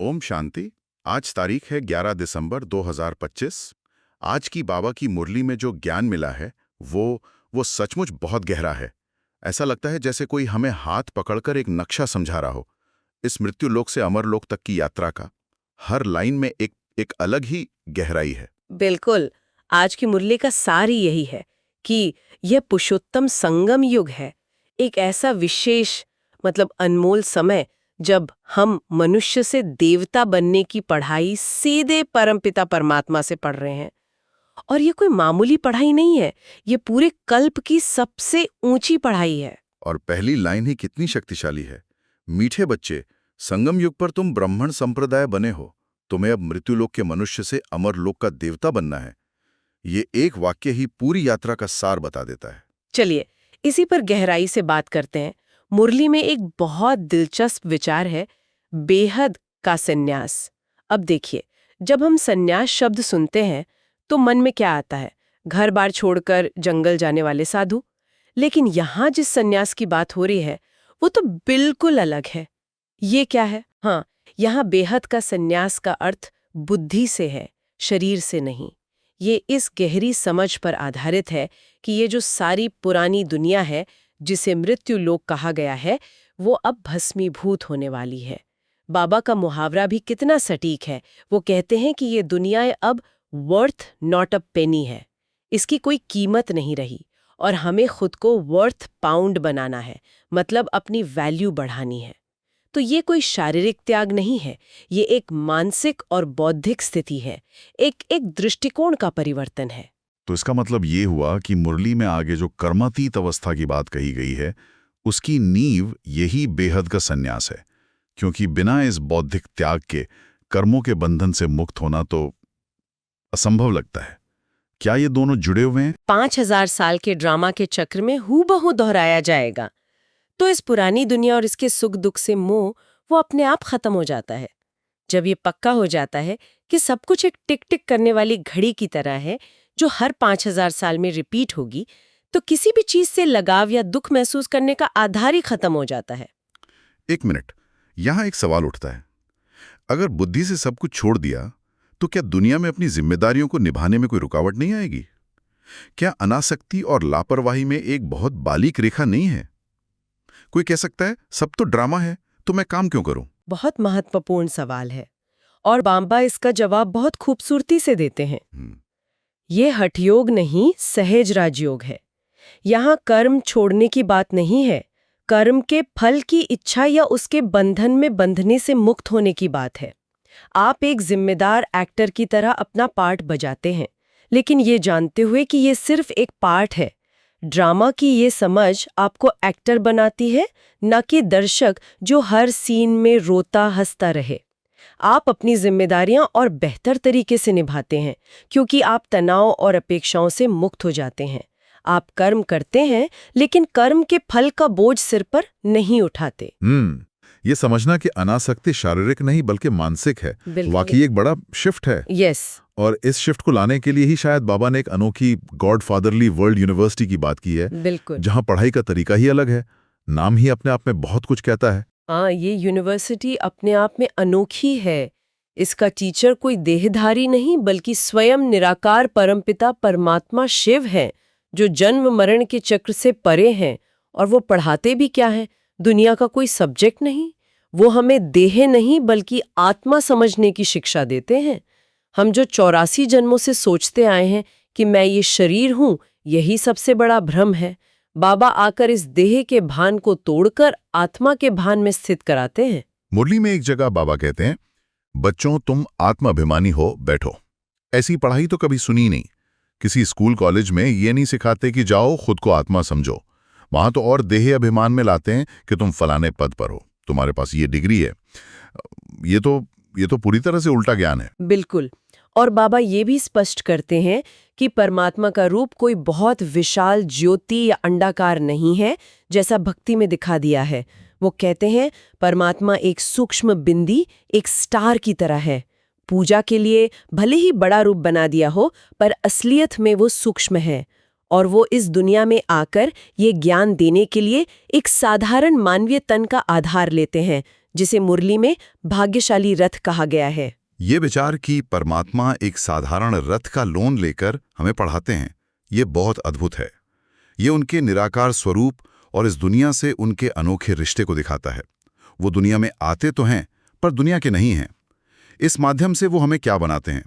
ओम शांति। आज तारीख है 11 दिसंबर 2025। आज की बाबा की मुरली में जो ज्ञान मिला है वो सचमुच बहुत गहरा है। ऐसा लगता है जैसे कोई हमें हाथ पकड़कर एक नक्शा समझा रहा हो। इस मृत्यु लोक से अमर लोक तक की यात्रा का हर लाइन में एक अलग ही गहराई है। बिल्कुल। आज की मुरली का सार ही यही है कि यह पुरुषोत्तम संगम युग है। एक ऐसा विशेष अनमोल समय जब हम मनुष्य से देवता बनने की पढ़ाई सीधे परमपिता परमात्मा से पढ़ रहे हैं। और ये कोई मामूली पढ़ाई नहीं है, ये पूरे कल्प की सबसे ऊंची पढ़ाई है। और पहली लाइन ही कितनी शक्तिशाली है। मीठे बच्चे, संगम युग पर तुम ब्राह्मण संप्रदाय बने हो, तुम्हें अब मृत्युलोक के मनुष्य से अमर लोक का देवता बनना है। ये एक वाक्य ही पूरी यात्रा का सार बता देता है। चलिए इसी पर गहराई से बात करते हैं। मुरली में एक बहुत दिलचस्प विचार है, बेहद का संन्यास। अब देखिए, जब हम संन्यास शब्द सुनते हैं तो मन में क्या आता है? घर बार छोड़कर जंगल जाने वाले साधु। लेकिन यहाँ जिस संन्यास की बात हो रही है वो तो बिल्कुल अलग है। ये क्या है? हाँ, यहाँ बेहद का संन्यास का अर्थ बुद्धि से है, शरीर से नहीं। ये इस गहरी समझ पर आधारित है कि ये जो सारी पुरानी दुनिया है जिसे मृत्यु लोक कहा गया है, वो अब भस्मीभूत होने वाली है। बाबा का मुहावरा भी कितना सटीक है। वो कहते हैं कि ये दुनिया अब वर्थ नॉट अ पेनी है, इसकी कोई कीमत नहीं रही, और हमें खुद को वर्थ पाउंड बनाना है, मतलब अपनी वैल्यू बढ़ानी है। तो ये कोई शारीरिक त्याग नहीं है, ये एक मानसिक और बौद्धिक स्थिति है, एक दृष्टिकोण का परिवर्तन है। तो इसका मतलब ये हुआ कि मुरली में आगे जो कर्मातीत अवस्था की बात कही गई है, उसकी नींव यही बेहद का संन्यास है। क्योंकि बिना इस बौद्धिक त्याग के कर्मों के बंधन से मुक्त होना तो असंभव लगता है। क्या ये दोनों जुड़े हुए हैं? 5000 साल के ड्रामा के चक्र में हूबहू दोहराया जाएगा। तो इस पुरानी दुनिया और इसके सुख दुख से मोह वो अपने आप खत्म हो जाता है। जब ये पक्का हो जाता है कि सब कुछ एक टिक टिक करने वाली घड़ी की तरह है जो हर 5000 साल में रिपीट होगी, तो किसी भी चीज से लगाव या दुख महसूस करने का आधार ही खत्म हो जाता है। एक मिनट, यहां एक सवाल उठता है। अगर बुद्धि से सब कुछ छोड़ दिया तो क्या दुनिया में अपनी जिम्मेदारियों को निभाने में कोई रुकावट नहीं आएगी? क्या अनासक्ति और लापरवाही में एक बहुत बारीक रेखा नहीं है? कोई कह सकता है सब तो ड्रामा है, तो मैं काम क्यों करूं? बहुत महत्वपूर्ण सवाल है और बाबा इसका जवाब बहुत खूबसूरती से देते हैं। ये हठयोग नहीं, सहज राजयोग है। यहाँ कर्म छोड़ने की बात नहीं है, कर्म के फल की इच्छा या उसके बंधन में बंधने से मुक्त होने की बात है। आप एक जिम्मेदार एक्टर की तरह अपना पार्ट बजाते हैं, लेकिन ये जानते हुए कि ये सिर्फ एक पार्ट है। ड्रामा की ये समझ आपको एक्टर बनाती है, न कि दर्शक जो हर सीन में रोता हंसता रहे। आप अपनी जिम्मेदारियां और बेहतर तरीके से निभाते हैं क्योंकि आप तनाव और अपेक्षाओं से मुक्त हो जाते हैं। आप कर्म करते हैं, लेकिन कर्म के फल का बोझ सिर पर नहीं उठाते। ये समझना कि अनासक्ति शारीरिक नहीं बल्कि मानसिक है, वाकई एक बड़ा शिफ्ट है। यस। और इस शिफ्ट को लाने के लिए ही शायद बाबा ने एक अनोखी गॉडफादरली वर्ल्ड यूनिवर्सिटी की बात की है। बिल्कुल। जहां पढ़ाई का तरीका ही अलग है, नाम ही अपने आप में बहुत कुछ कहता है। हाँ, ये यूनिवर्सिटी अपने आप में अनोखी है। इसका टीचर कोई देहधारी नहीं बल्कि स्वयं निराकार परमपिता परमात्मा शिव है, जो जन्म मरण के चक्र से परे हैं। और वो पढ़ाते भी क्या है? दुनिया का कोई सब्जेक्ट नहीं, वो हमें देह नहीं बल्कि आत्मा समझने की शिक्षा देते हैं। हम जो 84 जन्मों से सोचते आए हैं कि मैं ये शरीर हूँ, यही सबसे बड़ा भ्रम है। बाबा आकर इस देह के भान को तोड़कर आत्मा के भान में स्थित कराते हैं। मुरली में एक जगह बाबा कहते हैं, बच्चों तुम आत्माभिमानी हो, बैठो। ऐसी पढ़ाई तो कभी सुनी नहीं। किसी स्कूल कॉलेज में ये नहीं सिखाते कि जाओ खुद को आत्मा समझो। वहां तो और देह अभिमान में लाते हैं कि तुम फलाने पद पर हो, तुम्हारे पास ये डिग्री है। ये तो पूरी तरह से उल्टा ज्ञान है। बिल्कुल। और बाबा ये भी स्पष्ट करते हैं कि परमात्मा का रूप कोई बहुत विशाल ज्योति या अंडाकार नहीं है जैसा भक्ति में दिखा दिया है। वो कहते हैं परमात्मा एक सूक्ष्म बिंदी, एक स्टार की तरह है। पूजा के लिए भले ही बड़ा रूप बना दिया हो, पर असलियत में वो सूक्ष्म है। और वो इस दुनिया में आकर ये ज्ञान देने के लिए एक साधारण मानवीय तन का आधार लेते हैं, जिसे मुरली में भाग्यशाली रथ कहा गया है। ये विचार कि परमात्मा एक साधारण रथ का लोन लेकर हमें पढ़ाते हैं, ये बहुत अद्भुत है। ये उनके निराकार स्वरूप और इस दुनिया से उनके अनोखे रिश्ते को दिखाता है। वो दुनिया में आते तो हैं, पर दुनिया के नहीं हैं। इस माध्यम से वो हमें क्या बनाते हैं?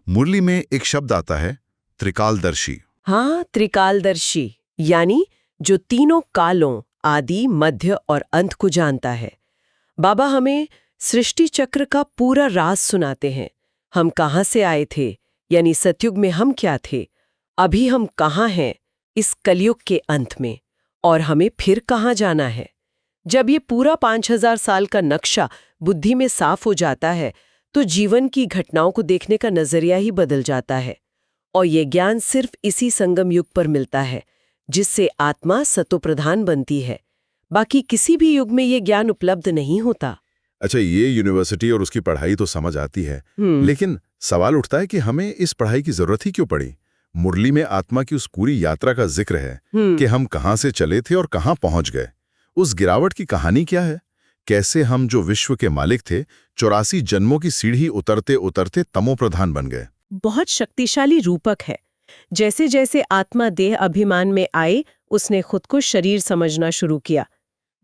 मुरली में एक शब्द आता है, त्रिकालदर्शी। हाँ, त्रिकालदर्शी, यानी जो तीनों कालों, आदि, मध्य और अंत को जानता है। बाबा हमें सृष्टि चक्र का पूरा राज सुनाते हैं। हम कहाँ से आए थे, यानी सतयुग में हम क्या थे, अभी हम कहाँ हैं इस कलयुग के अंत में, और हमें फिर कहाँ जाना है। जब ये पूरा 5000 साल का नक्शा बुद्धि में साफ हो जाता है, तो जीवन की घटनाओं को देखने का नजरिया ही बदल जाता है। और ये ज्ञान सिर्फ इसी संगम युग पर मिलता है, जिससे आत्मा सतोप्रधान बनती है। बाकी किसी भी युग में ये ज्ञान उपलब्ध नहीं होता। अच्छा, ये यूनिवर्सिटी और उसकी पढ़ाई तो समझ आती है, लेकिन सवाल उठता है कि हमें इस पढ़ाई की जरूरत ही क्यों पड़ी? मुरली में आत्मा की उस पूरी यात्रा का जिक्र है कि हम कहाँ से चले थे और कहाँ पहुंच गए। उस गिरावट की कहानी क्या है? कैसे हम जो विश्व के मालिक थे, 84 जन्मों की सीढ़ी उतरते उतरते तमोप्रधान बन गए। बहुत शक्तिशाली रूपक है। जैसे जैसे आत्मा देह अभिमान में आई, उसने खुद को शरीर समझना शुरू किया।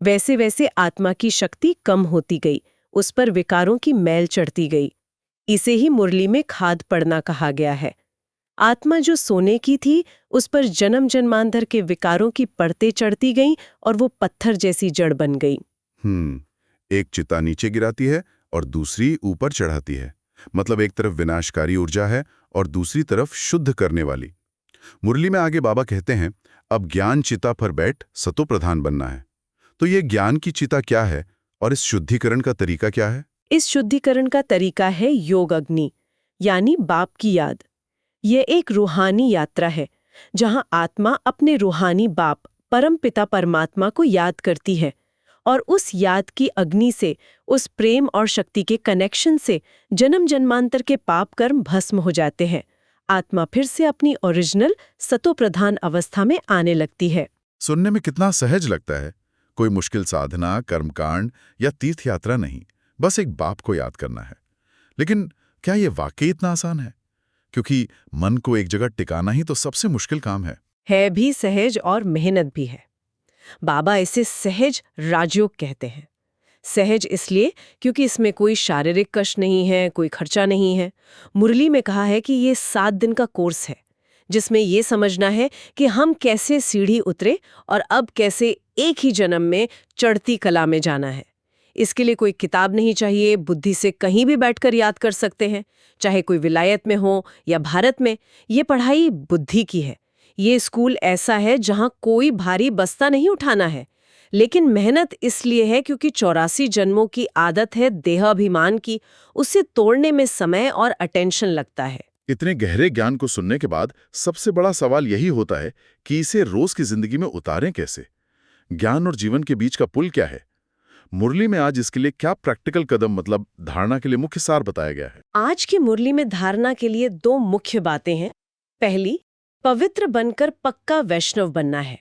वैसे वैसे आत्मा की शक्ति कम होती गई, उस पर विकारों की मैल चढ़ती गई। इसे ही मुरली में खाद पड़ना कहा गया है। आत्मा जो सोने की थी, उस पर जन्म जन्मांतर के विकारों की परतें चढ़ती गईं और वो पत्थर जैसी जड़ बन गई। एक चिता नीचे गिराती है और दूसरी ऊपर चढ़ाती है। मतलब एक तरफ विनाशकारी ऊर्जा है और दूसरी तरफ शुद्ध करने वाली। मुरली में आगे बाबा कहते हैं, अब ज्ञान चिता पर बैठ सतो प्रधान बनना है। तो ये ज्ञान की चिता क्या है और इस शुद्धिकरण का तरीका क्या है? इस शुद्धिकरण का तरीका है योग अग्नि, यानी बाप की याद। ये एक रूहानी यात्रा है, जहां आत्मा अपने रूहानी बाप परमपिता परमात्मा को याद करती है, और उस याद की अग्नि से, उस प्रेम और शक्ति के कनेक्शन से जन्म जन्मांतर के पाप कर्म भस्म हो जाते हैं। आत्मा फिर से अपनी ओरिजिनल सतोप्रधान अवस्था में आने लगती है। सुनने में कितना सहज लगता है। कोई मुश्किल साधना, कर्मकांड या तीर्थ यात्रा नहीं, बस एक बाप को याद करना है। लेकिन क्या ये वाकई इतना आसान है? क्योंकि मन को एक जगह टिकाना ही तो सबसे मुश्किल काम है भी सहज और मेहनत भी है। बाबा इसे सहज राजयोग कहते हैं। सहज इसलिए क्योंकि इसमें कोई शारीरिक कष्ट नहीं है, कोई खर्चा नहीं है। मुरली में कहा है कि ये 7 दिन का कोर्स है, जिसमें ये समझना है कि हम कैसे सीढ़ी उतरे और अब कैसे एक ही जन्म में चढ़ती कला में जाना है। इसके लिए कोई किताब नहीं चाहिए, बुद्धि से कहीं भी बैठकर याद कर सकते हैं, चाहे कोई विलायत में हो या भारत में। ये पढ़ाई बुद्धि की है। ये स्कूल ऐसा है जहां कोई भारी बस्ता नहीं उठाना है, लेकिन मेहनत इसलिए है क्योंकि 84 जन्मों की आदत है देहाभिमान की, उसे तोड़ने में समय और अटेंशन लगता है। इतने गहरे ज्ञान को सुनने के बाद सबसे बड़ा सवाल यही होता है कि इसे रोज की जिंदगी में उतारें कैसे? ज्ञान और जीवन के बीच का पुल क्या है? मुरली में आज इसके लिए क्या प्रैक्टिकल कदम, मतलब धारणा के लिए मुख्य सार बताया गया है? आज की मुरली में धारणा के लिए 2 मुख्य बातें हैं। पहली, पवित्र बनकर पक्का वैष्णव बनना है।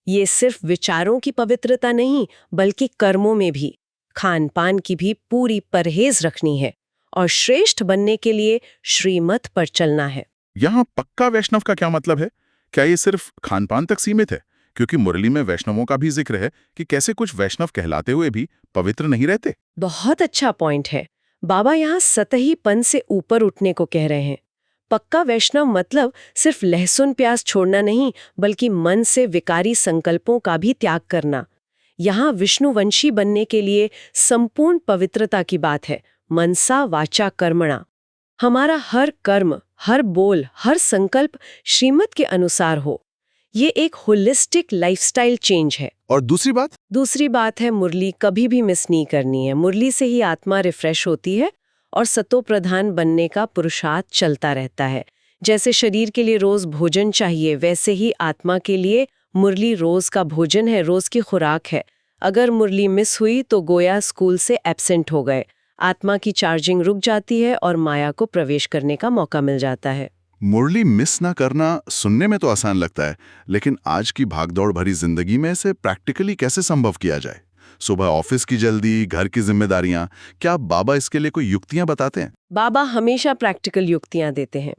ये सिर्फ विचारों की पवित्रता नहीं, बल्कि कर्मों में भी, खान पान की भी पूरी परहेज रखनी है, और श्रेष्ठ बनने के लिए श्रीमत पर चलना है। यहाँ पक्का वैष्णव का क्या मतलब है? क्या ये सिर्फ खान पान तक सीमित है? क्योंकि मुरली में वैष्णवों का भी जिक्र है कि कैसे कुछ वैष्णव कहलाते हुए भी पवित्र नहीं रहते। बहुत अच्छा पॉइंट है। बाबा यहाँ सतहीपन से ऊपर उठने को कह रहे हैं। पक्का वैष्णव मतलब सिर्फ लहसुन प्याज छोड़ना नहीं, बल्कि मन से विकारी संकल्पों का भी त्याग करना। यहाँ विष्णुवंशी बनने के लिए संपूर्ण पवित्रता की बात है, मनसा वाचा कर्मणा। हमारा हर कर्म, हर बोल, हर संकल्प श्रीमत के अनुसार हो। ये एक होलिस्टिक लाइफस्टाइल चेंज है। और दूसरी बात है, मुरली कभी भी मिस नहीं करनी है। मुरली से ही आत्मा रिफ्रेश होती है और सतो प्रधान बनने का पुरुषार्थ चलता रहता है। जैसे शरीर के लिए रोज भोजन चाहिए, वैसे ही आत्मा के लिए मुरली रोज का भोजन है, रोज की खुराक है। अगर मुरली मिस हुई तो गोया स्कूल से एब्सेंट हो गए। आत्मा की चार्जिंग रुक जाती है और माया को प्रवेश करने का मौका मिल जाता है। मुरली मिस ना करना सुनने में तो आसान लगता है, लेकिन आज की भागदौड़ भरी जिंदगी में इसे प्रैक्टिकली कैसे संभव किया जाए? सुबह ऑफिस की जल्दी, घर की जिम्मेदारियां, क्या बाबा इसके लिए कोई युक्तियां बताते हैं? बाबा हमेशा प्रैक्टिकल युक्तियां देते हैं।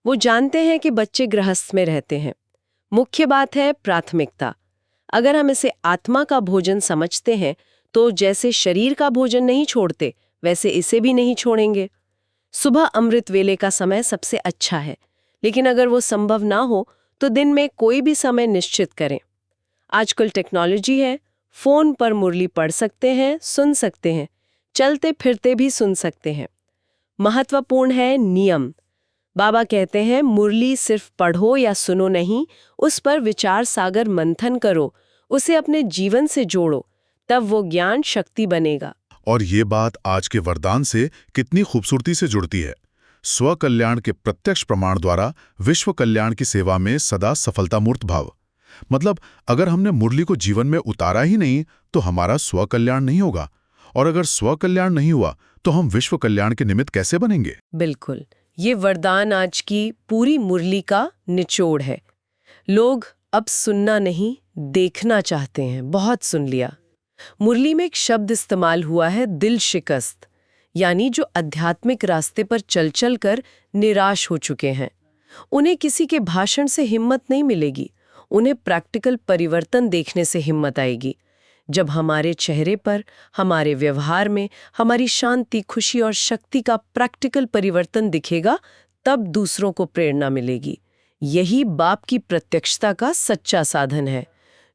वो जानते हैं कि बच्चे गृहस्थ में रहते हैं। मुख्य बात है प्राथमिकता। अगर हम इसे आत्मा का भोजन समझते हैं तो जैसे शरीर का भोजन नहीं छोड़ते वैसे इसे भी नहीं छोड़ेंगे। सुबह अमृत वेले का समय सबसे अच्छा है, लेकिन अगर वो संभव ना हो तो दिन में कोई भी समय निश्चित करें। आजकल टेक्नोलॉजी है, फोन पर मुरली पढ़ सकते हैं, सुन सकते हैं, चलते फिरते भी सुन सकते हैं। महत्वपूर्ण है नियम। बाबा कहते हैं मुरली सिर्फ पढ़ो या सुनो नहीं, उस पर विचार सागर मंथन करो, उसे अपने जीवन से जोड़ो, तब वो ज्ञान शक्ति बनेगा। और ये बात आज के वरदान से कितनी खूबसूरती से जुड़ती है। स्व कल्याण के प्रत्यक्ष प्रमाण द्वारा विश्व कल्याण की सेवा में सदा सफलता मूर्त भाव। मतलब अगर हमने मुरली को जीवन में उतारा ही नहीं तो हमारा स्व कल्याण नहीं होगा, और अगर स्व कल्याण नहीं हुआ तो हम विश्व कल्याण के निमित्त कैसे बनेंगे? बिल्कुल, ये वरदान आज की पूरी मुरली का निचोड़ है। लोग अब सुनना नहीं, देखना चाहते हैं। बहुत सुन लिया। मुरली में एक शब्द इस्तेमाल हुआ है, दिल शिकस्त, यानी जो आध्यात्मिक रास्ते पर चल चल कर निराश हो चुके हैं। उन्हें किसी के भाषण से हिम्मत नहीं मिलेगी, उन्हें प्रैक्टिकल परिवर्तन देखने से हिम्मत आएगी। जब हमारे चेहरे पर, हमारे व्यवहार में, हमारी शांति, खुशी और शक्ति का प्रैक्टिकल परिवर्तन दिखेगा, तब दूसरों को प्रेरणा मिलेगी। यही बाप की प्रत्यक्षता का सच्चा साधन है।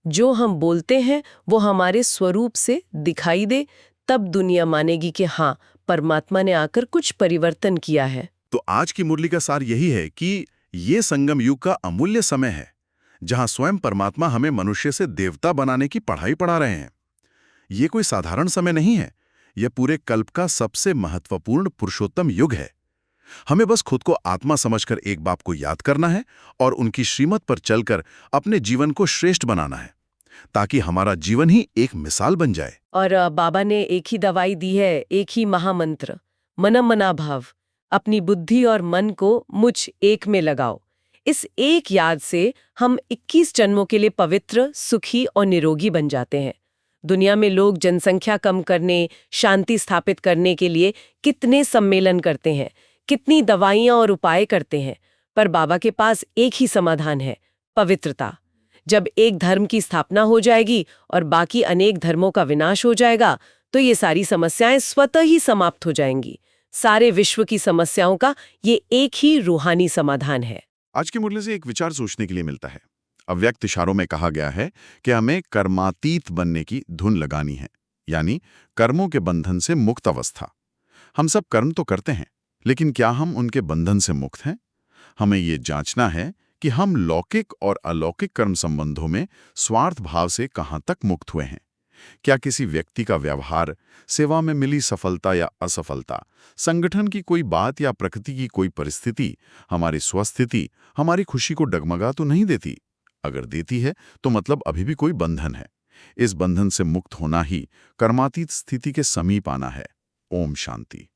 जो हम बोलते हैं वो हमारे स्वरूप से दिखाई दे, तब दुनिया मानेगी कि हाँ, परमात्मा ने आकर कुछ परिवर्तन किया है। तो आज की मुरली का सार यही है कि ये संगम युग का अमूल्य समय है, जहां स्वयं परमात्मा हमें मनुष्य से देवता बनाने की पढ़ाई पढ़ा रहे हैं। ये कोई साधारण समय नहीं है, यह पूरे कल्प का सबसे महत्वपूर्ण पुरुषोत्तम युग है। हमें बस खुद को आत्मा समझकर एक बाप को याद करना है और उनकी श्रीमत पर चलकर अपने जीवन को श्रेष्ठ बनाना है, ताकि हमारा जीवन ही एक मिसाल बन जाए। और बाबा ने एक ही दवाई दी है, एक ही महामंत्र, मनम मना भाव। अपनी बुद्धि और मन को मुझ एक में लगाओ। इस एक याद से हम 21 जन्मों के लिए पवित्र, सुखी और निरोगी बन जाते हैं। दुनिया में लोग जनसंख्या कम करने, शांति स्थापित करने के लिए कितने सम्मेलन करते हैं, कितनी दवाइयां और उपाय करते हैं, पर बाबा के पास एक ही समाधान है, पवित्रता। जब एक धर्म की स्थापना हो जाएगी और बाकी अनेक धर्मों का विनाश हो जाएगा, तो ये सारी समस्याएं स्वतः ही समाप्त हो जाएंगी। सारे विश्व की समस्याओं का ये एक ही रूहानी समाधान है। आज की मुरली से एक विचार सोचने के लिए मिलता है। अव्यक्त इशारों में कहा गया है कि हमें कर्मातीत बनने की धुन लगानी है, यानी कर्मों के बंधन से मुक्त अवस्था। हम सब कर्म तो करते हैं, लेकिन क्या हम उनके बंधन से मुक्त हैं? हमें ये जांचना है कि हम लौकिक और अलौकिक कर्म संबंधों में स्वार्थ भाव से कहां तक मुक्त हुए हैं। क्या किसी व्यक्ति का व्यवहार, सेवा में मिली सफलता या असफलता, संगठन की कोई बात या प्रकृति की कोई परिस्थिति हमारी स्वस्थिति, हमारी खुशी को डगमगा तो नहीं देती? अगर देती है तो मतलब अभी भी कोई बंधन है। इस बंधन से मुक्त होना ही कर्मातीत स्थिति के समीप आना है। ओम शांति।